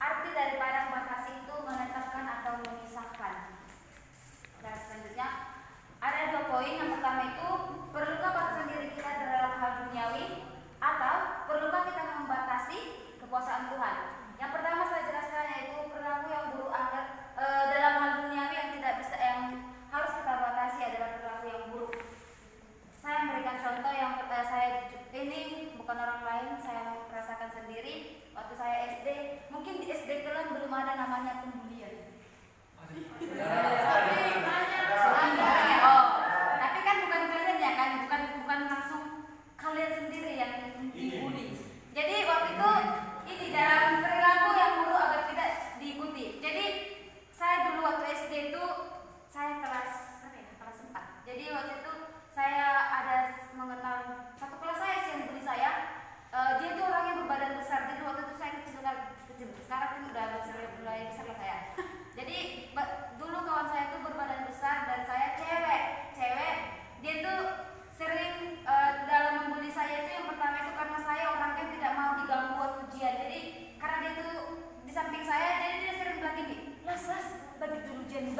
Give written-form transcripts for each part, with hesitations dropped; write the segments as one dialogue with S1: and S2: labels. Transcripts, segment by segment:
S1: arti daripada membatasi itu menetapkan atau memisahkan. Dan selanjutnya ada 2 poin. Yang pertama itu, perlukah batasan diri kita dalam hal duniawi atau perlukah kita membatasi kekuasaan Tuhan? Yang pertama saya jelaskan yaitu perilaku yang buruk dalam hal duniawi yang tidak bisa, yang harus kita batasi adalah perilaku yang buruk. Saya memberikan contoh yang saya ini bukan orang lain, saya merasakan sendiri waktu saya SD. Mungkin di SD kalian belum ada namanya pembulian. Tapi kan bukan kalian ya kan, bukan langsung kalian sendiri yang dibully. Jadi waktu itu ini dalam perilaku yang buruk agar tidak diikuti. Jadi saya dulu waktu SD itu saya kelas 4. Jadi waktu itu saya ada mengenal satu kelas saya sih yang bully saya. Dia itu orang yang berbadan besar. Jadi waktu itu saya kecil. Sekarang kan udah mulai besar lah saya. Jadi dulu kawan saya itu berbadan besar dan saya cewek. Dia tuh sering dalam membuli saya itu yang pertama itu karena saya orangnya tidak mau diganggu waktu ujian. Jadi karena dia tuh di samping saya, jadi dia sering bilang gini, las bagi dulu ujian.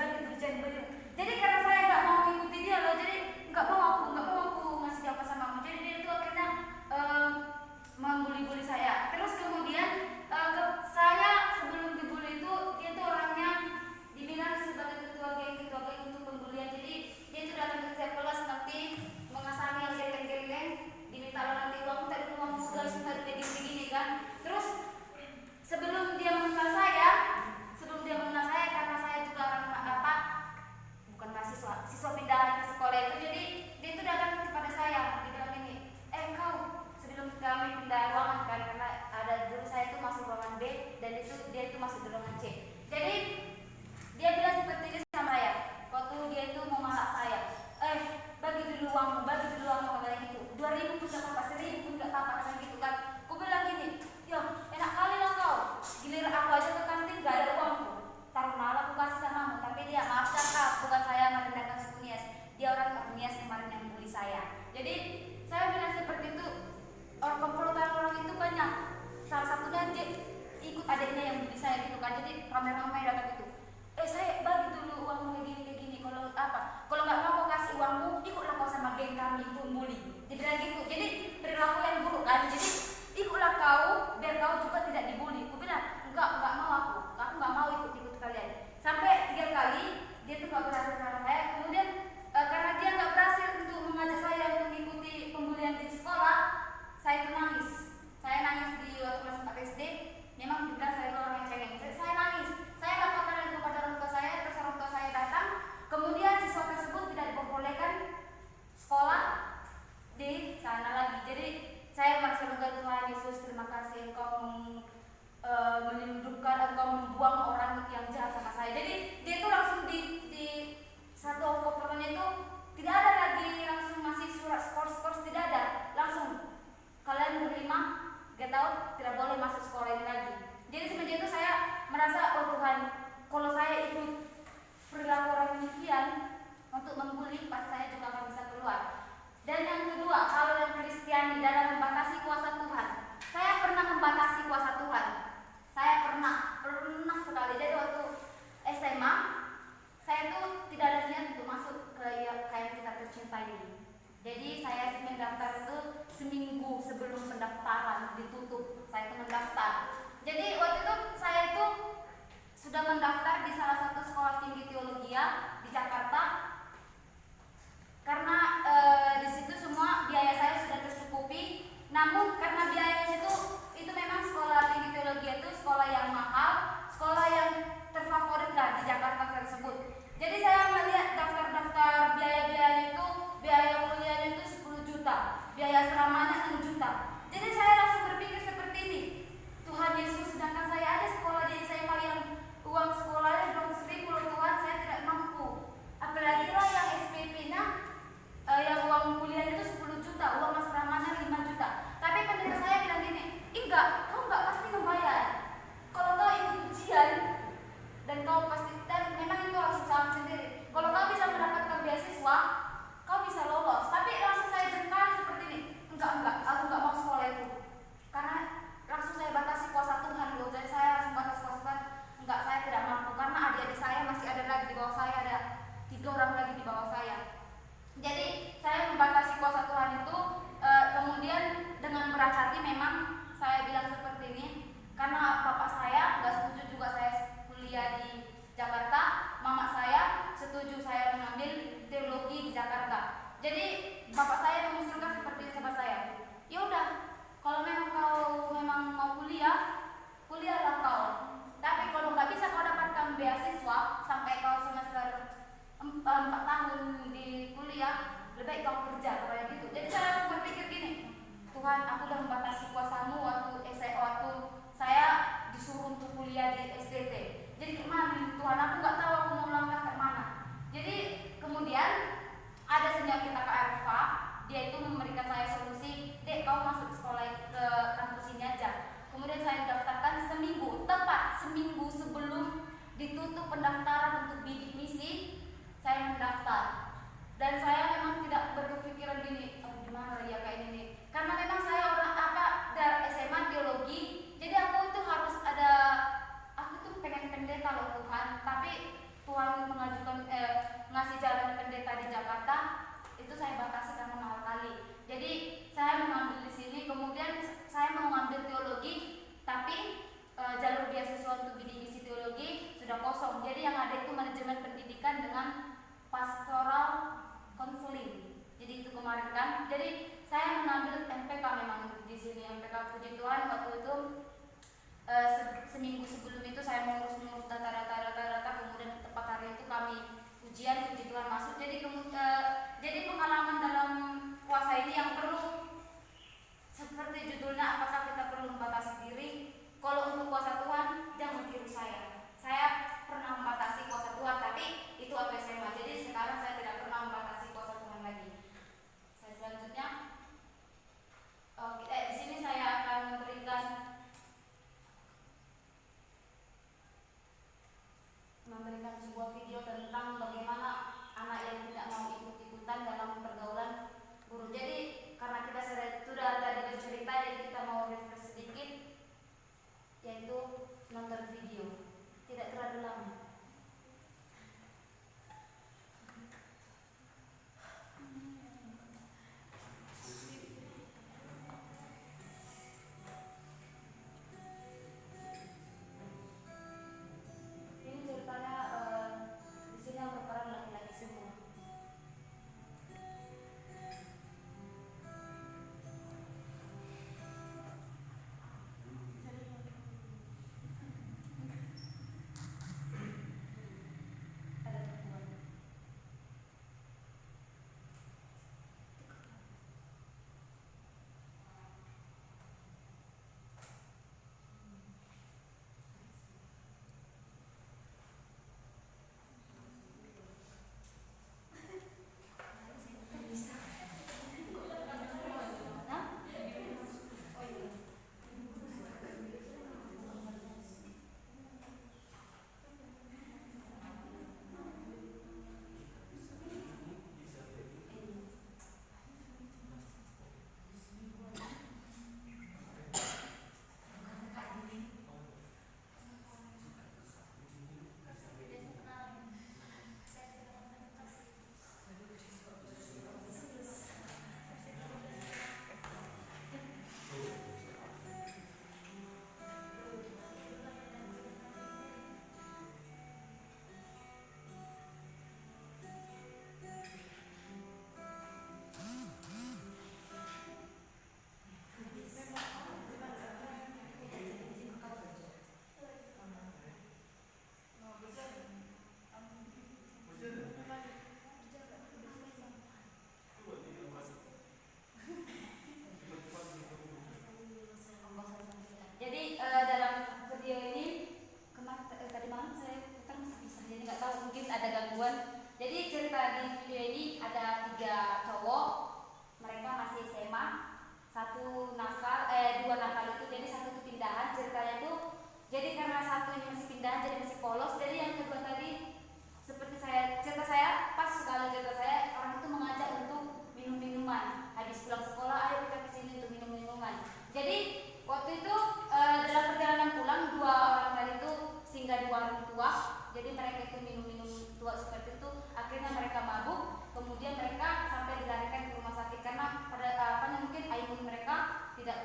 S1: Jadi karena saya nggak mau mengikuti dia loh, jadi nggak mau aku ngasih jawaban sama kamu. Jadi dia itu akhirnya membuli saya. Terus kemudian saya sebelum dibully itu dia tuh orangnya dibilang sebagai ketua geng untuk pembulian. Jadi dia itu datang ke setiap kelas nanti mengasami yang geng-geng, diminta nanti uang, minta dulu uang muda, minta dulu gini kan. Terus sebelum dia mengenal saya karena saya juga orang bukan mahasiswa, siswa pindahan ke sekolah itu. Jadi dia itu datang kepada saya, dia bilang ini, kau sebelum kami pindah ruangan kan, karena ada dulu saya itu masuk ruangan B dan dia itu masuk di ruangan C. Jadi dia bilang seperti ini sama saya waktu dia itu mau malak saya, bagi dulu uangmu kayak gitu, 2.000 pun gak apa-apa, 1.000 pun gak apa-apa kayak gitu kan. Aku bilang gini, yo enak kali lah kau, giliran aku aja ke kantin gak ada uangku, taruh malah aku kasih samamu. Tapi dia, maaf ya kak, bukan saya merendahkan si Kunias, dia orang Kunias kemarin yang bully saya. Jadi saya bilang seperti itu, komplotan orang itu banyak. Salah satunya dia ikut adiknya yang bully saya gitu kan. Jadi ramai-ramai datang gitu, saya bagi dulu uangmu kayak gini, kalau nggak mau kau kasih uangmu, ikutlah kau sama geng kami itu bully. Dia bilang gitu. Jadi perilaku yang buruk kan. Jadi ikutlah kau biar kau juga tidak dibully. Aku bilang enggak mau aku nggak mau ikut kalian. Sampai 3 kali dia tuh nggak berhasil sama saya. Kemudian karena dia nggak berhasil untuk mengajak saya untuk mengikuti pembulian di sekolah, saya itu nangis. Saya nangis di waktu kelas 4 SD. Memang dibilang saya itu orang yang cengeng. Saya nangis. Saya laporkan itu kepada orang tua saya. Terus orang tua saya datang. Kemudian siswa tersebut tidak diperbolehkan sekolah di sana lagi. Jadi saya merasa lega, Tuhan Yesus, terima kasih Engkau melindungi, Engkau membuang orang yang jahat sama saya. Jadi dia itu langsung di satu komportnya itu tidak ada lagi langsung ngasih surat skor tidak ada, langsung kalian berlima get out, tidak boleh masuk sekolah ini lagi. Jadi semenjak itu saya merasa, oh Tuhan, kalau saya ikut perilaku orang demikian untuk membuli, pasti saya juga akan bisa keluar. Dan yang kedua, kalau yang Kristiani dalam membatasi kuasa Tuhan, saya pernah membatasi kuasa Tuhan. Saya pernah sekali. Jadi waktu SMA, saya tuh tidak ada niat untuk masuk ke kayak kita tercinta ini. Jadi saya mendaftar itu seminggu sebelum pendaftaran ditutup, saya itu mendaftar. Jadi waktu itu saya itu sudah mendaftar di salah satu sekolah tinggi teologi di Jakarta. Karena di situ semua biaya saya sudah tercukupi. Namun karena biayanya itu memang sekolah tinggi teologi itu sekolah yang mahal, sekolah yang terfavorit lah di Jakarta tersebut. Jadi saya melihat daftar biaya-biayanya itu, biaya kuliahnya itu 10 juta, biaya asramanya 6 juta. Jadi saya langsung berpikir seperti ini, Tuhan Yesus, sedangkan saya ada sekolah di SMA yang uang sekolahnya 200.000 loh Tuhan, saya tidak mampu. Apalagi lah yang SPP-nya yang uang kuliah itu 10 juta, uang asramanya 5 juta. Tapi pendeta berarti memang saya bilang seperti ini karena bapak saya nggak setuju juga saya kuliah di Jakarta, mama saya setuju saya mengambil teologi di Jakarta. Jadi bapak saya mengusulkan seperti itu sama saya. Ya udah, kalau memang kau memang mau kuliah, kuliahlah kau. Tapi kalau nggak bisa kau dapatkan beasiswa sampai kau semester 4 tahun di kuliah, lebih baik kau kerja kayak gitu. Jadi saya berpikir gini, Tuhan, aku udah membatasi kuasamu waktu saya disuruh untuk kuliah di SDT. Jadi gimana nih Tuhan, aku nggak tahu aku mau langkah ke mana. Jadi kemudian ada senior kita ke Arfa,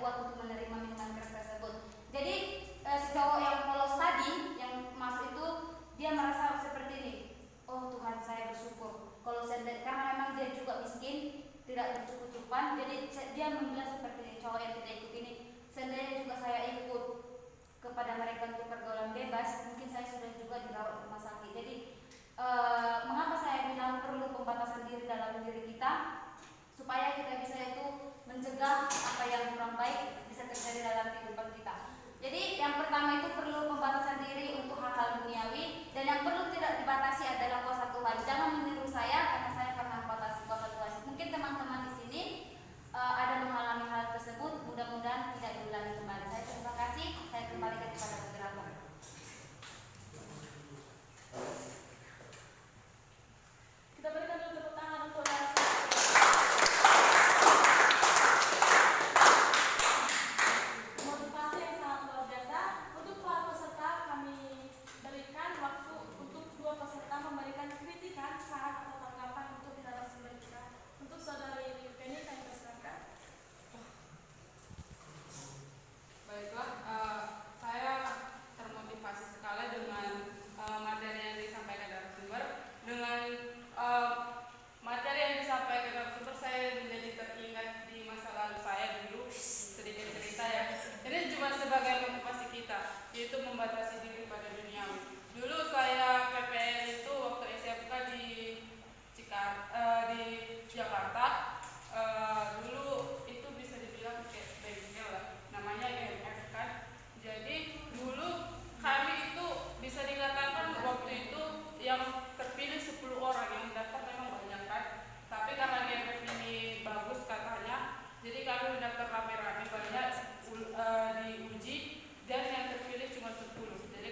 S1: kuat untuk menerima minuman keras tersebut. Jadi si cowok yang polos tadi yang masuk itu dia merasa seperti ini, oh Tuhan saya bersyukur kalau karena memang dia juga miskin, tidak bercukupan, jadi dia membilang seperti ini, cowok yang tidak ikut ini, seandainya juga saya ikut kepada mereka untuk pergaulan bebas, mungkin saya sudah juga dirawat di rumah sakit. Jadi mengapa saya bilang perlu pembatasan diri dalam diri kita supaya kita bisa itu mencegah apa yang kurang baik bisa terjadi dalam kehidupan kita. Jadi yang pertama itu perlu pembatasan diri untuk hal-hal duniawi, dan yang perlu tidak dibatasi adalah kuasa Tuhan. Jangan meniru saya karena saya pernah membatasi kuasa Tuhan. Mungkin teman-teman di sini ada mengalami hal tersebut, mudah-mudahan tidak diulangi kembali. Saya terima kasih, saya kembalikan kepada moderator.
S2: Kita berikan dulu tepuk tangan untuk motivasi yang sangat luar biasa. Untuk para peserta kami berikan waktu untuk 2 peserta memberikan kritikan, saran atau tanggapan untuk narasumber kita. Untuk saudari Penny kami persilakan.
S3: Baiklah, saya termotivasi sekali dengan materi yang disampaikan narasumber. Dengan materi yang disampaikan narasumber, saya menjadi teringat di masa lalu saya dulu, sedikit cerita ya. Ini cuma sebagai motivasi kita, yaitu membatasi diri pada duniawi. Dulu saya PPL itu waktu SMK di Jakarta. Dulu itu bisa dibilang kayak bengkel lah, namanya IMF kan. Jadi dulu kami itu bisa dikatakan waktu itu yang terpilih 10 orang, yang daftar memang banyak kan. Tapi karena IMF ini bagus katanya, jadi kami daftar rame-rame banyak diuji, dan yang terpilih cuma 10. Jadi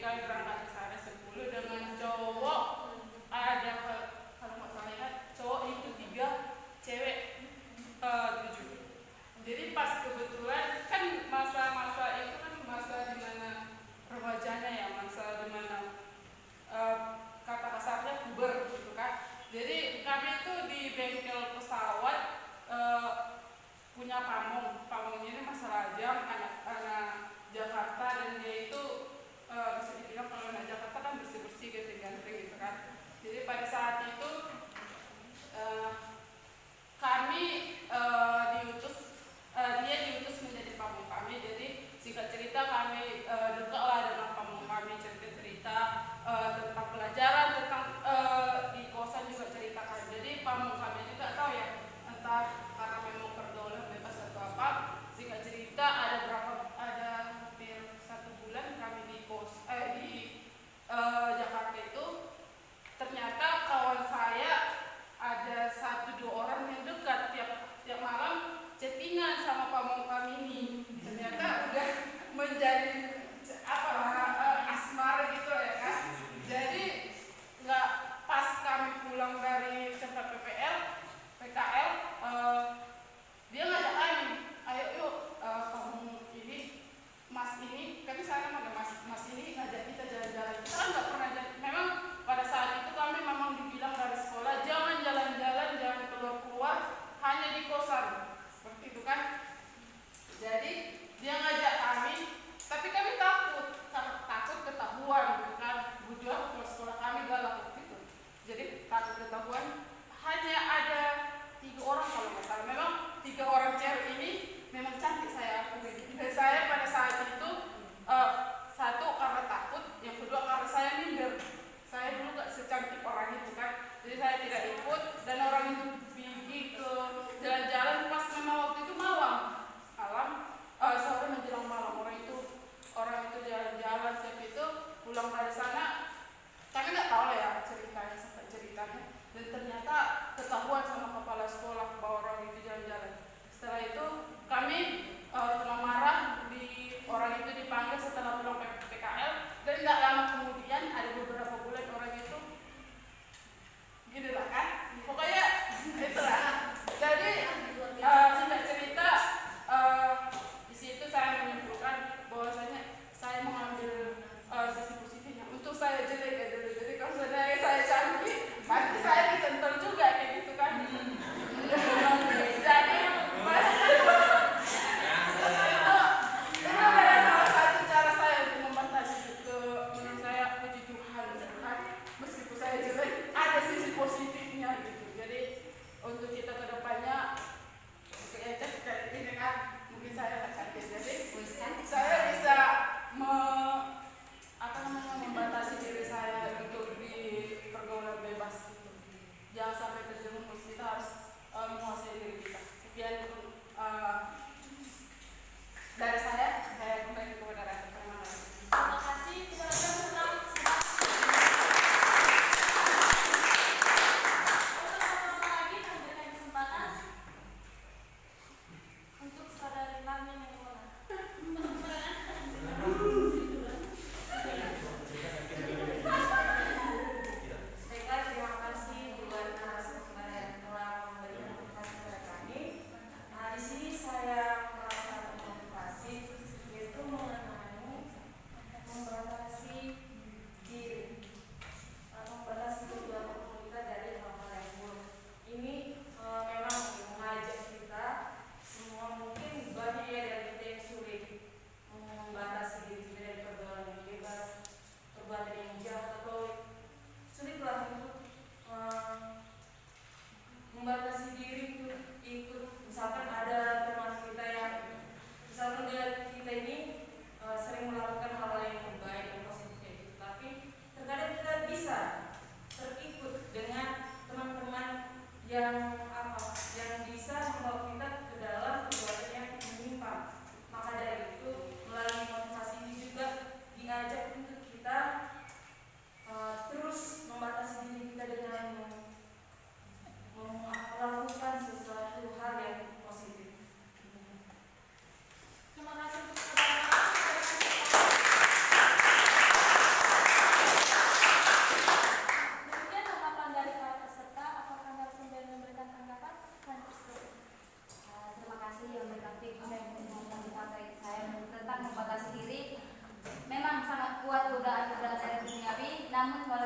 S1: namun kalau